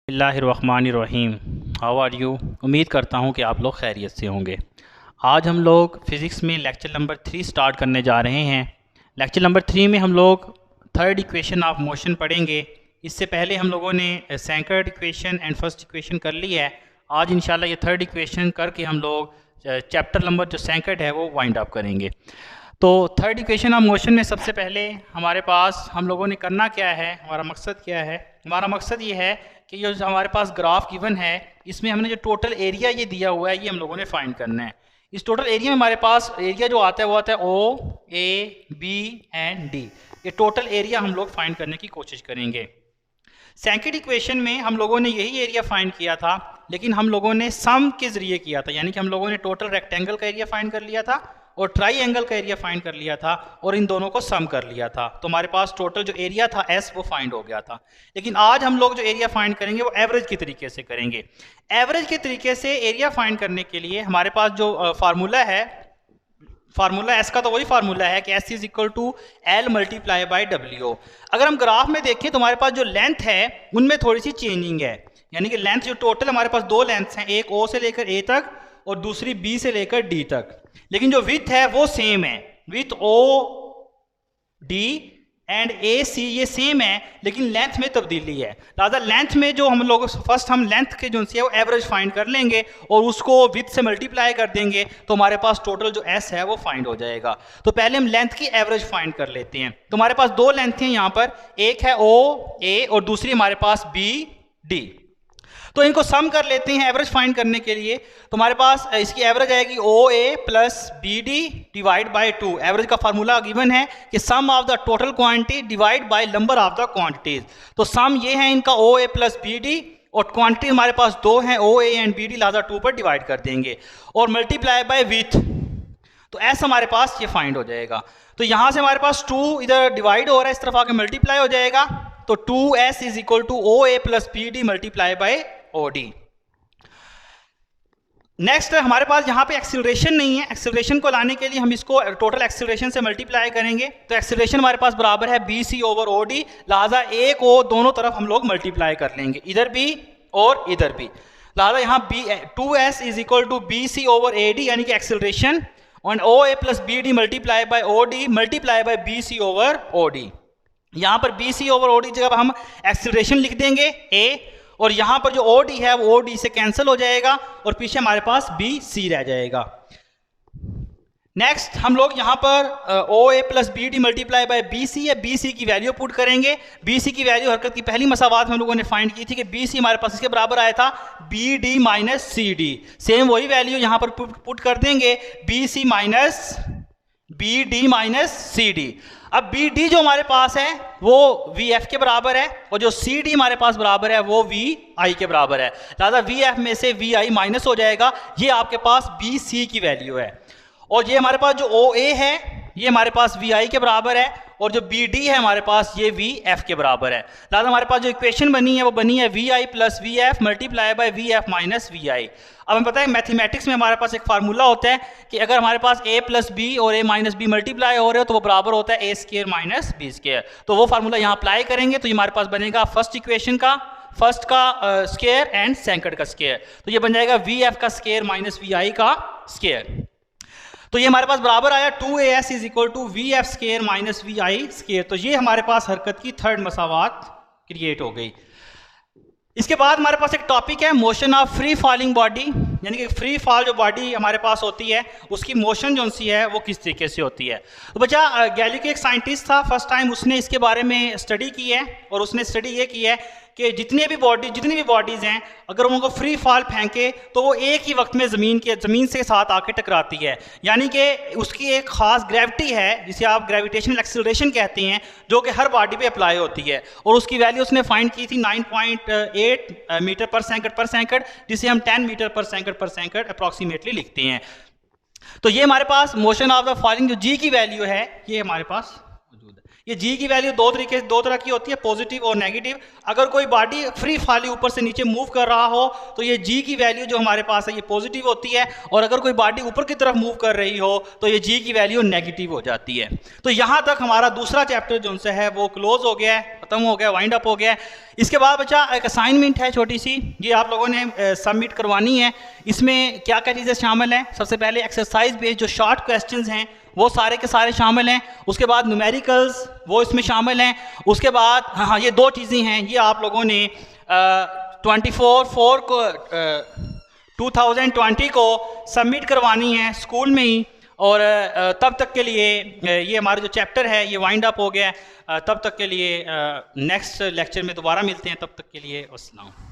बिस्मिल्लाहिर्रहमानिर्रहीम। How are you. उम्मीद करता हूँ कि आप लोग खैरियत से होंगे। आज हम लोग फ़िज़िक्स में लेक्चर नंबर 3 स्टार्ट करने जा रहे हैं। लेक्चर नंबर 3 में हम लोग थर्ड इक्वेशन ऑफ मोशन पढ़ेंगे। इससे पहले हम लोगों ने second equation and first equation कर ली है। आज इंशाल्लाह ये थर्ड इक्वेशन करके हम लोग चैप्टर नंबर जो सेकंड है वो वाइंड अप करेंगे। तो थर्ड इक्वेशन ऑफ मोशन में सबसे पहले हमारे पास हम लोगों ने करना क्या है, हमारा मकसद क्या है। हमारा मकसद ये है कि जो हमारे पास ग्राफ गिवन है इसमें हमने जो टोटल एरिया ये दिया हुआ है ये हम लोगों ने फाइंड करना है। इस टोटल एरिया में हमारे पास एरिया जो आता है वो आता है ओ, ए, बी एंड डी। ये टोटल एरिया हम लोग फाइंड करने की कोशिश करेंगे। सेकंड इक्वेशन में हम लोगों ने यही एरिया फाइंड किया था, लेकिन हम लोगों ने सम के ज़रिए किया था, यानी कि हम लोगों ने टोटल रेक्टेंगल का एरिया फाइंड कर लिया था और ट्राई एंगल का एरिया फाइंड कर लिया था और इन दोनों को सम कर लिया था। तो हमारे पास टोटल जो एरिया था एस वो फाइंड हो गया था। लेकिन आज हम लोग जो एरिया फाइंड करेंगे वो एवरेज के तरीके से करेंगे। एवरेज के तरीके से एरिया फाइंड करने के लिए हमारे पास जो फार्मूला है, फार्मूला एस का तो वही फार्मूला है कि s is equal to l multiply by डब्ल्यू। अगर हम ग्राफ में देखें तो हमारे पास जो लेंथ है उनमें थोड़ी सी चेंजिंग है, यानी कि लेंथ जो टोटल हमारे पास दो लेंथ्स हैं, एक ओ से लेकर ए तक और दूसरी बी से लेकर डी तक, लेकिन जो विथ है वो सेम है। विथ ओ डी एंड ए सी ये सेम है, लेकिन लेंथ में तब्दीली है। लिहाजा लेंथ में जो हम लोग फर्स्ट हम लेंथ के जो है वो एवरेज फाइंड कर लेंगे और उसको विथ से मल्टीप्लाई कर देंगे तो हमारे पास टोटल जो एस है वो फाइंड हो जाएगा। तो पहले हम लेंथ की एवरेज फाइंड कर लेते हैं। तो हमारे पास दो लेंथ हैं यहाँ पर, एक है ओ ए और दूसरी हमारे पास बी डी। तो इनको सम कर लेते हैं एवरेज फाइंड करने के लिए। तो हमारे पास इसकी एवरेज आएगी O A plus B D divide by 2। Average का फार्मूला गिवन है कि sum of the total quantity divide by number of the quantities. तो सम ये है इनका O A plus B D और क्वांटिटी हमारे पास दो हैं O A and B D, लिहाजा 2 पर डिवाइड कर देंगे और मल्टीप्लाई बाय विथ। तो एस हमारे पास ये फाइंड हो जाएगा। तो यहां से हमारे पास 2 इधर डिवाइड हो रहा है, इस तरफ आके मल्टीप्लाई हो जाएगा। तो 2s is equal to O A plus B D multiply by O D. Next हमारे पास यहाँ पे एक्सीलरेशन नहीं है। एक्सीलरेशन को लाने के लिए हम इसको टोटल एक्सीलरेशन से मल्टीप्लाई करेंगे। तो एक्सीलरेशन हमारे पास बराबर है B C over O D, लिहाजा ए को दोनों तरफ हम लोग मल्टीप्लाई कर लेंगे, इधर भी और इधर भी। लिहाजा यहाँ B 2s is equal to B C over A D, यानी कि एक्सीलरेशन और O A plus B D multiply by O D multiply by B C over O D. यहाँ पर B C over O D जगह हम acceleration लिख देंगे ए, और यहां पर जो ओ डी है वो ओ डी से कैंसिल हो जाएगा और पीछे हमारे पास बी सी रह जाएगा। नेक्स्ट हम लोग यहां पर O A plus B D multiply by B C है, बी सी की वैल्यू पुट करेंगे। बी सी की वैल्यू हरकत की पहली मसावात में हम लोगों ने फाइंड की थी कि बी सी हमारे पास इसके बराबर आया था B D minus C D. Same वही वैल्यू यहां पर पुट कर देंगे, B C minus B D minus C D. अब बी डी जो हमारे पास है वो वी एफ के बराबर है और जो सी डी हमारे पास बराबर है वो वी आई के बराबर है। लिहाजा वी एफ में से वी आई माइनस हो जाएगा। ये आपके पास बी सी की वैल्यू है और ये हमारे पास जो ओ ए है ये हमारे पास वी आई के बराबर है और जो बी डी है हमारे पास ये वी एफ के बराबर है। लिहाजा हमारे पास जो इक्वेशन बनी है वो बनी है V I plus V F multiply by V F minus we I. अब हमें पता है मैथमेटिक्स में हमारे पास एक फार्मूला होता है कि अगर हमारे पास a प्लस बी और a माइनस बी मल्टीप्लाई हो रहे हो तो वो बराबर होता है a square minus b square. तो वो फार्मूला यहाँ अप्लाई करेंगे तो ये हमारे पास बनेगा फर्स्ट इक्वेशन का फर्स्ट का स्क्वायर एंड सेकंड का स्क्वायर। तो ये बन जाएगा वी एफ का स्क्वायर माइनस वी आई का स्क्वायर। तो ये हमारे पास बराबर आया 2as is equal to v f square minus we i square. तो ये हमारे पास हरकत की थर्ड मसावात क्रिएट हो गई। इसके बाद हमारे पास एक टॉपिक है motion of free falling body, यानी कि फ्री फॉल जो बॉडी हमारे पास होती है उसकी मोशन जो सी है वो किस तरीके से होती है। तो बच्चा गैलीलियो एक साइंटिस्ट था, फर्स्ट टाइम उसने इसके बारे में स्टडी की है और उसने स्टडी ये की है कि जितनी भी बॉडीज़ हैं अगर उनको फ्री फॉल फेंके तो वो एक ही वक्त में ज़मीन से साथ आके टकराती है, यानी कि उसकी एक ख़ास ग्रेविटी है जिसे आप ग्रेविटेशनल एक्सीलरेशन कहते हैं जो कि हर बॉडी पे अप्लाई होती है और उसकी वैल्यू उसने फाइंड की थी 9.8 मीटर पर सेकंड, जिसे हम 10 मीटर पर सेकंड अप्रॉक्सीमेटली लिखते हैं। तो ये हमारे पास मोशन ऑफ द फॉलिंग जो जी की वैल्यू है ये हमारे पास मौजूद है। ये जी की वैल्यू दो तरह की होती है, पॉजिटिव और नेगेटिव। अगर कोई बॉडी फ्री फॉली ऊपर से नीचे मूव कर रहा हो तो ये जी की वैल्यू जो हमारे पास है ये पॉजिटिव होती है, और अगर कोई बॉडी ऊपर की तरफ मूव कर रही हो तो ये जी की वैल्यू नेगेटिव हो जाती है। तो यहाँ तक हमारा दूसरा चैप्टर जो है वो क्लोज हो गया है। ख़त्म हो गया, वाइंड अप हो गया। इसके बाद बच्चा एक असाइनमेंट है छोटी सी, ये आप लोगों ने सबमिट करवानी है। इसमें क्या क्या चीज़ें शामिल हैं? सबसे पहले एक्सरसाइज बेस्ड जो शॉर्ट क्वेश्चंस हैं वो सारे के सारे शामिल हैं। उसके बाद न्यूमेरिकल्स वो इसमें शामिल हैं। उसके बाद हाँ ये 2 चीज़ें हैं, ये आप लोगों ने 24/4 को 2020 को सबमिट करवानी है स्कूल में ही। और तब तक के लिए ये हमारा जो चैप्टर है ये वाइंड अप हो गया है। तब तक के लिए नेक्स्ट लेक्चर में दोबारा मिलते हैं, तब तक के लिए अस्सलाम।